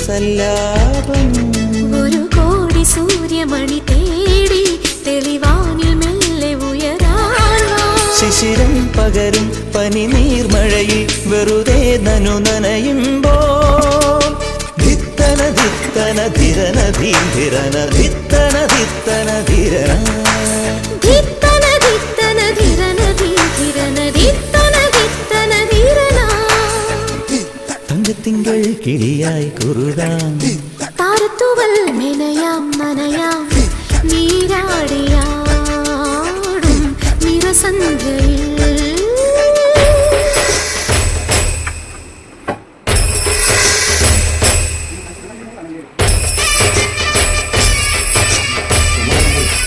സല്ലാപം ഒരു കോടി സൂര്യമണി തേടി തെളിവാനിൽ മെല്ലെ ഉയരാൻ ശിശിരം പകരും പനി നീർമഴയിൽ വെറുതെ നനു നനയുമ്പോൾ ധിത്തന ധിത്തന ധിരന ധീരന ധിത്തന ധിത്തന ധിരന ധിത്തന ധിത്തന ധിരന ധീരന ധിത്തന ധിത്തന ധിരന തങ്കത്തിങ്കൾ കിളിയായി കുറുതാം താരത്തുവൽ മെനയാം നനയാം നീരാടിയാടും നിറസന്ധ്യയിൽ